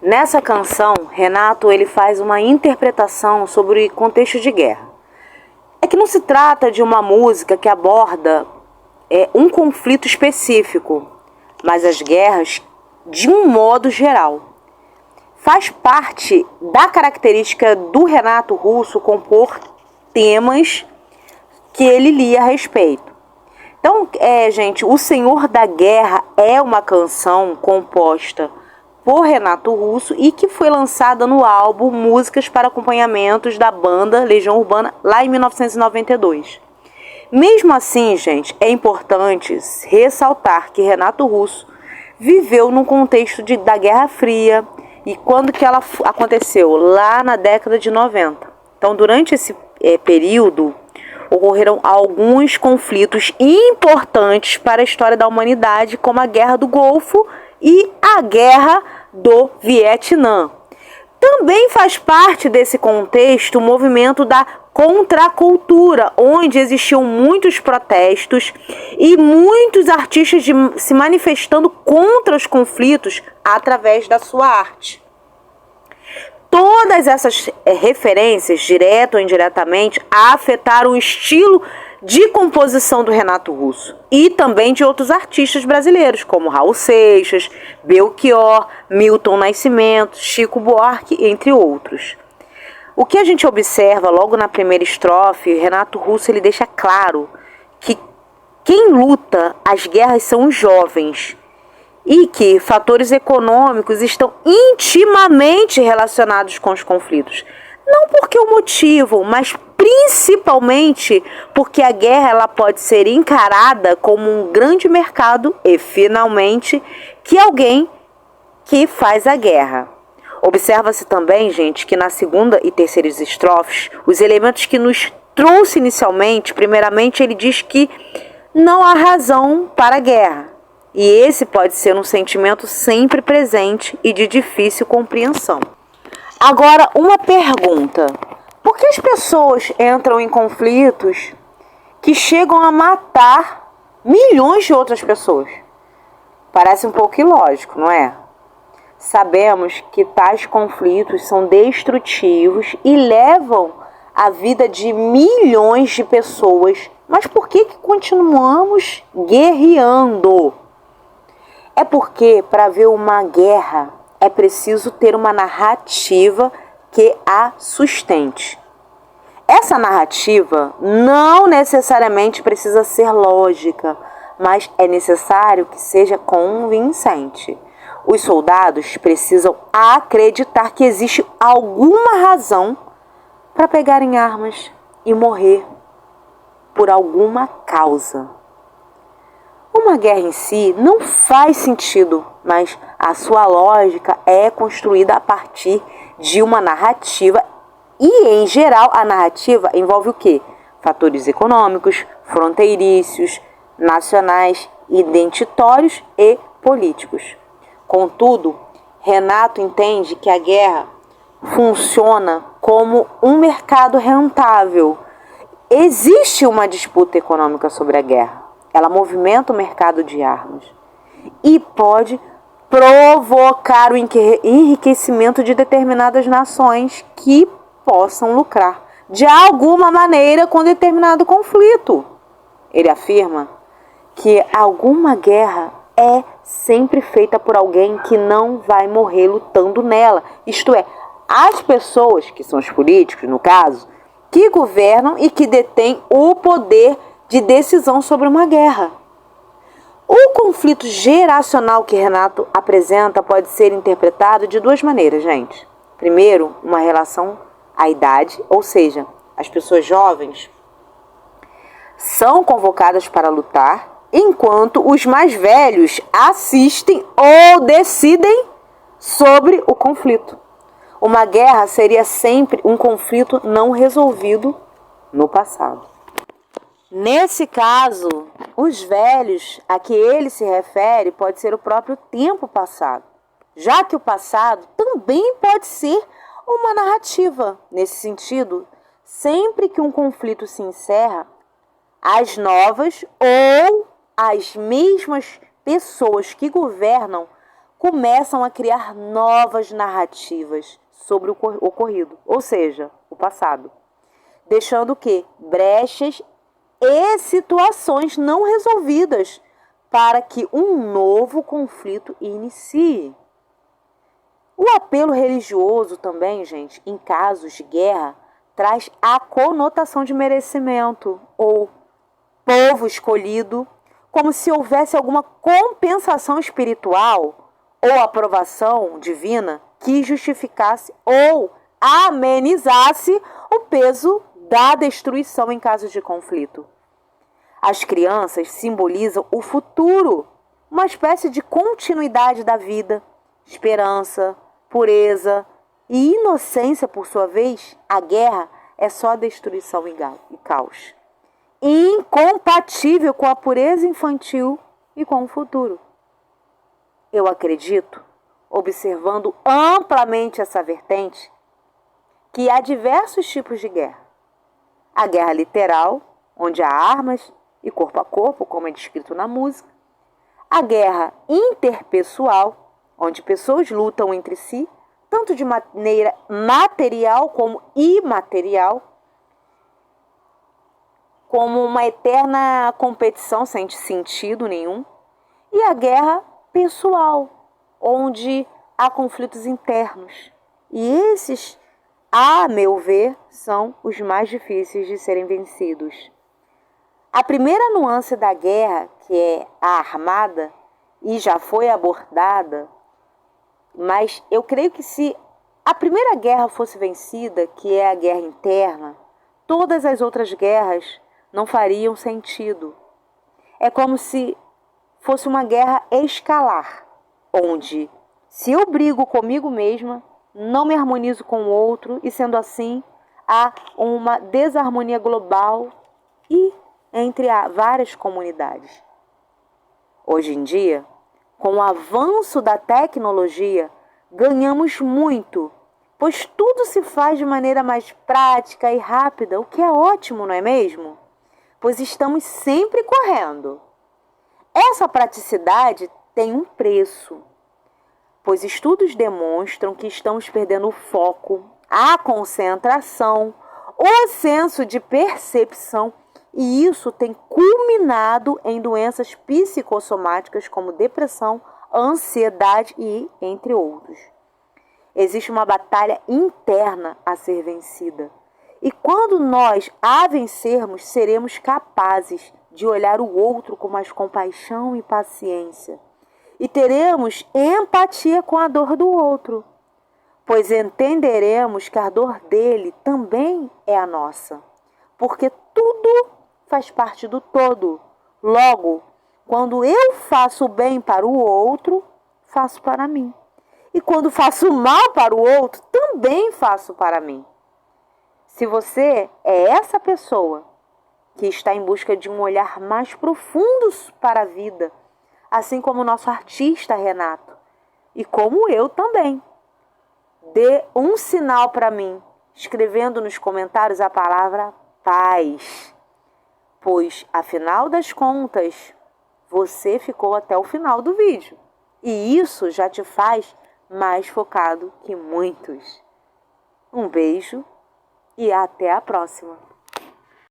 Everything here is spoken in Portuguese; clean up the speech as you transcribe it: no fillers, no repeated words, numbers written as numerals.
Nessa canção, Renato ele faz uma interpretação sobre contexto de guerra. É que não se trata de uma música que aborda um conflito específico, mas as guerras de um modo geral. Faz parte da característica do Renato Russo compor temas que ele lia a respeito. Então, gente, O Senhor da Guerra é uma canção composta por Renato Russo e que foi lançada no álbum Músicas para Acompanhamentos da banda Legião Urbana, lá em 1992. Mesmo assim, gente, é importante ressaltar que Renato Russo viveu num contexto da Guerra Fria. E quando que ela aconteceu? Lá na década de 90. Então, durante esse período, ocorreram alguns conflitos importantes para a história da humanidade, como a Guerra do Golfo e a Guerra do Vietnã. Também faz parte desse contexto o movimento da contracultura, onde existiam muitos protestos e muitos artistas se manifestando contra os conflitos através da sua arte. Todas essas referências, direta ou indiretamente, afetaram o estilo de composição do Renato Russo e também de outros artistas brasileiros, como Raul Seixas, Belchior, Milton Nascimento, Chico Buarque, entre outros. O que a gente observa logo na primeira estrofe, Renato Russo ele deixa claro que quem luta as guerras são os jovens e que fatores econômicos estão intimamente relacionados com os conflitos. Não porque o motivam, mas principalmente porque a guerra ela pode ser encarada como um grande mercado e, finalmente, que alguém que faz a guerra. Observa-se também, gente, que na segunda e terceira estrofes, os elementos que nos trouxe inicialmente, primeiramente ele diz que não há razão para a guerra. E esse pode ser um sentimento sempre presente e de difícil compreensão. Agora, uma pergunta. Por que as pessoas entram em conflitos que chegam a matar milhões de outras pessoas? Parece um pouco ilógico, não é? Sabemos que tais conflitos são destrutivos e levam a vida de milhões de pessoas. Mas por que continuamos guerreando? É porque para ver uma guerra é preciso ter uma narrativa que a sustente. Essa narrativa não necessariamente precisa ser lógica, mas é necessário que seja convincente. Os soldados precisam acreditar que existe alguma razão para pegarem armas e morrer por alguma causa. Uma guerra em si não faz sentido, mas a sua lógica é construída a partir de uma narrativa e, em geral, a narrativa envolve o quê? Fatores econômicos, fronteiriços, nacionais, identitários e políticos. Contudo, Renato entende que a guerra funciona como um mercado rentável. Existe uma disputa econômica sobre a guerra. Ela movimenta o mercado de armas e pode provocar o enriquecimento de determinadas nações que possam lucrar de alguma maneira com determinado conflito. Ele afirma que alguma guerra é sempre feita por alguém que não vai morrer lutando nela. Isto é, as pessoas, que são os políticos, no caso, que governam e que detêm o poder de decisão sobre uma guerra. O conflito geracional que Renato apresenta pode ser interpretado de duas maneiras, gente. Primeiro, uma relação à idade, ou seja, as pessoas jovens são convocadas para lutar, enquanto os mais velhos assistem ou decidem sobre o conflito. Uma guerra seria sempre um conflito não resolvido no passado. Nesse caso, os velhos a que ele se refere pode ser o próprio tempo passado, já que o passado também pode ser uma narrativa. Nesse sentido, sempre que um conflito se encerra, as novas ou as mesmas pessoas que governam começam a criar novas narrativas sobre o ocorrido, ou seja, o passado, deixando que brechas e situações não resolvidas para que um novo conflito inicie. O apelo religioso também, gente, em casos de guerra, traz a conotação de merecimento ou povo escolhido, como se houvesse alguma compensação espiritual ou aprovação divina que justificasse ou amenizasse o peso da destruição em casos de conflito. As crianças simbolizam o futuro, uma espécie de continuidade da vida, esperança, pureza e inocência. Por sua vez, a guerra é só destruição e caos, incompatível com a pureza infantil e com o futuro. Eu acredito, observando amplamente essa vertente, que há diversos tipos de guerra. A guerra literal, onde há armas e corpo a corpo, como é descrito na música. A guerra interpessoal, onde pessoas lutam entre si, tanto de maneira material como imaterial, como uma eterna competição sem sentido nenhum. E a guerra pessoal, onde há conflitos internos. E esses, a meu ver, são os mais difíceis de serem vencidos. A primeira nuance da guerra, que é a armada, e já foi abordada, mas eu creio que se a primeira guerra fosse vencida, que é a guerra interna, todas as outras guerras não fariam sentido. É como se fosse uma guerra escalar, onde se eu brigo comigo mesma, não me harmonizo com o outro, e sendo assim, há uma desarmonia global e entre várias comunidades. Hoje em dia, com o avanço da tecnologia, ganhamos muito, pois tudo se faz de maneira mais prática e rápida, o que é ótimo, não é mesmo? Pois estamos sempre correndo. Essa praticidade tem um preço, pois estudos demonstram que estamos perdendo o foco, a concentração, o senso de percepção, e isso tem culminado em doenças psicossomáticas como depressão, ansiedade e entre outros. Existe uma batalha interna a ser vencida. E quando nós a vencermos, seremos capazes de olhar o outro com mais compaixão e paciência. E teremos empatia com a dor do outro, pois entenderemos que a dor dele também é a nossa. Porque tudo faz parte do todo. Logo, quando eu faço o bem para o outro, faço para mim. E quando faço mal para o outro, também faço para mim. Se você é essa pessoa que está em busca de um olhar mais profundo para a vida, assim como o nosso artista Renato, e como eu também, dê um sinal para mim, escrevendo nos comentários a palavra paz. Pois, afinal das contas, você ficou até o final do vídeo. E isso já te faz mais focado que muitos. Um beijo e até a próxima.